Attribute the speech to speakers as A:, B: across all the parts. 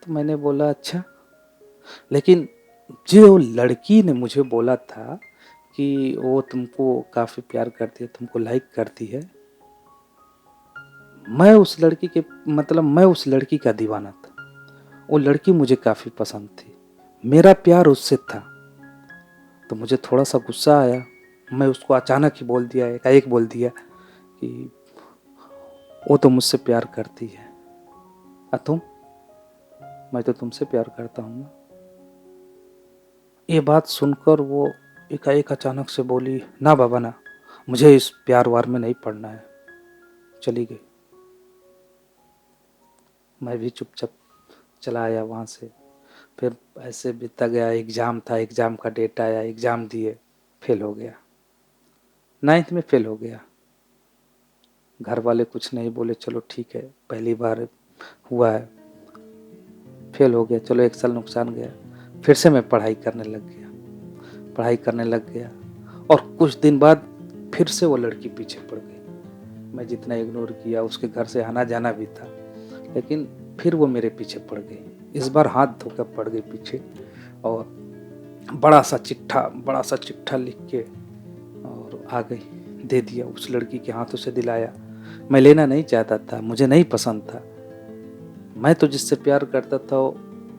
A: तो मैंने बोला अच्छा, लेकिन जो लड़की ने मुझे बोला था कि वो तुमको काफ़ी प्यार करती है, तुमको लाइक करती है, मैं उस लड़की का दीवाना था। वो लड़की मुझे काफ़ी पसंद थी, मेरा प्यार उससे था। तो मुझे थोड़ा सा गुस्सा आया, मैं उसको अचानक ही बोल दिया, एकाएक बोल दिया कि वो तो मुझसे प्यार करती है, तुम? मैं तो तुमसे प्यार करता हूँ ना। ये बात सुनकर वो एकाएक अचानक से बोली, ना बाबा ना, मुझे इस प्यार वार में नहीं पड़ना है। चली गई। मैं भी चुपचाप चला आया वहाँ से। फिर ऐसे बीता गया, एग्ज़ाम था, एग्ज़ाम का डेट आया, एग्ज़ाम दिए, फेल हो गया, 9th में फेल हो गया। घर वाले कुछ नहीं बोले, चलो ठीक है, पहली बार हुआ है, फेल हो गया, चलो 1 साल नुकसान गया। फिर से मैं पढ़ाई करने लग गया, पढ़ाई करने लग गया, और कुछ दिन बाद फिर से वो लड़की पीछे पड़ गई। मैं जितना इग्नोर किया, उसके घर से आना जाना भी था, लेकिन फिर वो मेरे पीछे पड़ गई। इस बार हाथ धोकर पड़ गई पीछे, और बड़ा सा चिट्ठा लिख के और आ गई, दे दिया, उस लड़की के हाथों से दिलाया। मैं लेना नहीं चाहता था, मुझे नहीं पसंद था। मैं तो जिससे प्यार करता था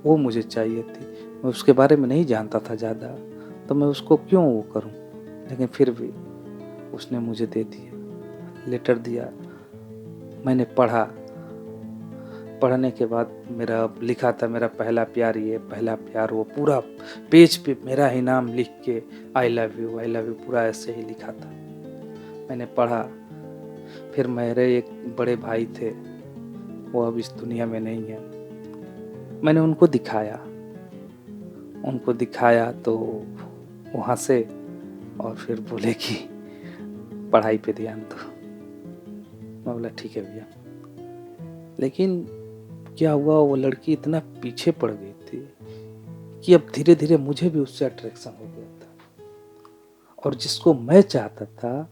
A: वो मुझे चाहिए थी। मैं उसके बारे में नहीं जानता था ज़्यादा, तो मैं उसको क्यों वो करूं, लेकिन फिर भी उसने मुझे दे दिया, लेटर दिया। मैंने पढ़ा, पढ़ने के बाद मेरा लिखा था, मेरा पहला प्यार ये, पहला प्यार वो, पूरा पेज पे मेरा ही नाम लिख के आई लव यू पूरा ऐसे ही लिखा था। मैंने पढ़ा। फिर मेरे एक बड़े भाई थे, वो अब इस दुनिया में नहीं है। मैंने उनको दिखाया तो वो हंसे और फिर बोले कि पढ़ाई पे ध्यान दो। मैं बोला ठीक है भैया। लेकिन क्या हुआ, वो लड़की इतना पीछे पड़ गई थी कि अब धीरे धीरे मुझे भी उससे अट्रैक्शन हो गया था, और जिसको मैं चाहता था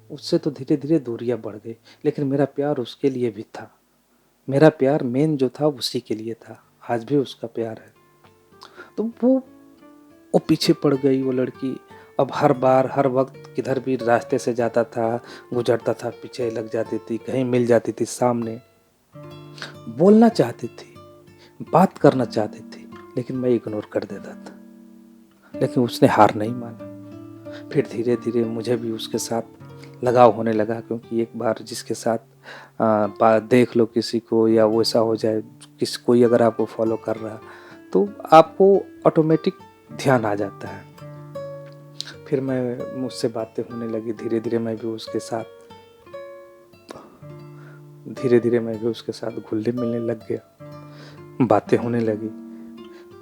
A: उससे तो धीरे धीरे दूरियां बढ़ गई। लेकिन मेरा प्यार उसके लिए भी था, मेरा प्यार मेन जो था उसी के लिए था, आज भी उसका प्यार है। तो वो पीछे पड़ गई वो लड़की। अब हर बार हर वक्त किधर भी रास्ते से जाता था, गुजरता था, पीछे लग जाती थी, कहीं मिल जाती थी सामने, बोलना चाहती थी, बात करना चाहती थी, लेकिन मैं इग्नोर कर देता था। लेकिन उसने हार नहीं माना। फिर धीरे धीरे मुझे भी उसके साथ लगाव होने लगा, क्योंकि एक बार जिसके साथ देख लो किसी को या वैसा हो जाए, कोई अगर आपको फॉलो कर रहा, तो आपको ऑटोमेटिक ध्यान आ जाता है। फिर मुझसे बातें होने लगी, धीरे धीरे मैं भी उसके साथ घुलने मिलने लग गया, बातें होने लगी,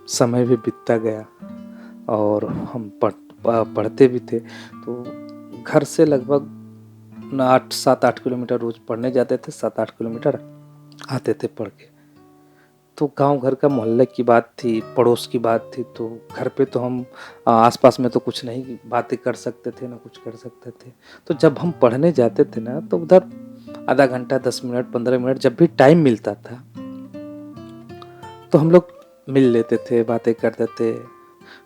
A: समय भी बीतता गया, और हम पढ़ते भी थे। तो घर से लगभग 7-8 किलोमीटर रोज पढ़ने जाते थे, 7-8 किलोमीटर आते थे पढ़ के। तो गांव घर का, मोहल्ले की बात थी, पड़ोस की बात थी, तो घर पे तो हम आसपास में तो कुछ नहीं बातें कर सकते थे, ना कुछ कर सकते थे। तो जब हम पढ़ने जाते थे ना, तो उधर आधा घंटा, 10 मिनट, 15 मिनट जब भी टाइम मिलता था, तो हम लोग मिल लेते थे, बातें करते थे।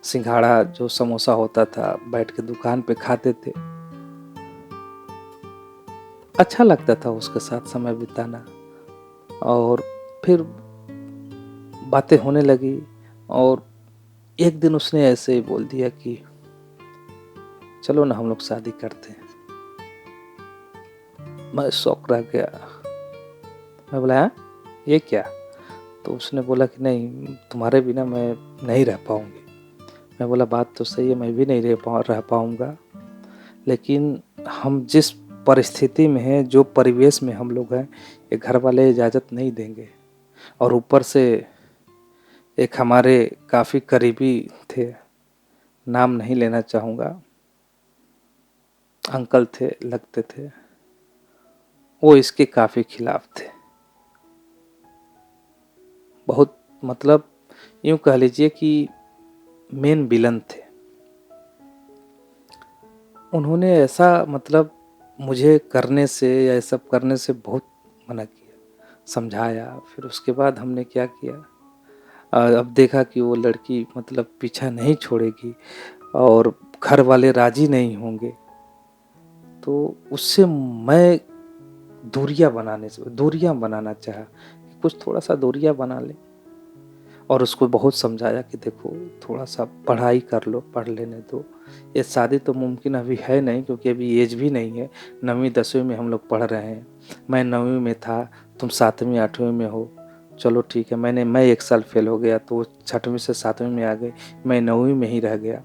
A: सिंघाड़ा जो समोसा होता था, बैठ के दुकान पे खाते थे। अच्छा लगता था उसके साथ समय बिताना। और फिर बातें होने लगी, और एक दिन उसने ऐसे ही बोल दिया कि चलो ना हम लोग शादी करते हैं। मैं शौक रह गया। मैं बोला हाँ, ये क्या? तो उसने बोला कि नहीं, तुम्हारे बिना मैं नहीं रह पाऊंगी। मैं बोला बात तो सही है, मैं भी नहीं रह पाऊंगा, लेकिन हम जिस परिस्थिति में हैं, जो परिवेश में हम लोग हैं, ये घर वाले इजाज़त नहीं देंगे। और ऊपर से एक हमारे काफ़ी करीबी थे, नाम नहीं लेना चाहूँगा, अंकल थे, लगते थे, वो इसके काफ़ी खिलाफ थे। बहुत, मतलब यूँ कह लीजिए कि मेन विलन थे। उन्होंने ऐसा, मतलब मुझे करने से या ये सब करने से बहुत मना किया, समझाया। फिर उसके बाद हमने क्या किया, अब देखा कि वो लड़की मतलब पीछा नहीं छोड़ेगी और घर वाले राज़ी नहीं होंगे, तो उससे मैं दूरियाँ बनाना चाहा कि कुछ थोड़ा-सा दूरियाँ बना लें। और उसको बहुत समझाया कि देखो थोड़ा-सा पढ़ाई कर लो, पढ़ लेने दो। ये शादी तो मुमकिन अभी है नहीं क्योंकि अभी ऐज भी नहीं है। 9वीं 10वीं में हम लोग पढ़ रहे हैं। मैं 9वीं में था, तुम 7वीं 8वीं में हो। चलो ठीक है, मैं 1 साल फ़ेल हो गया तो वो 6वीं से 7वीं में आ गई, मैं 9वीं में ही रह गया।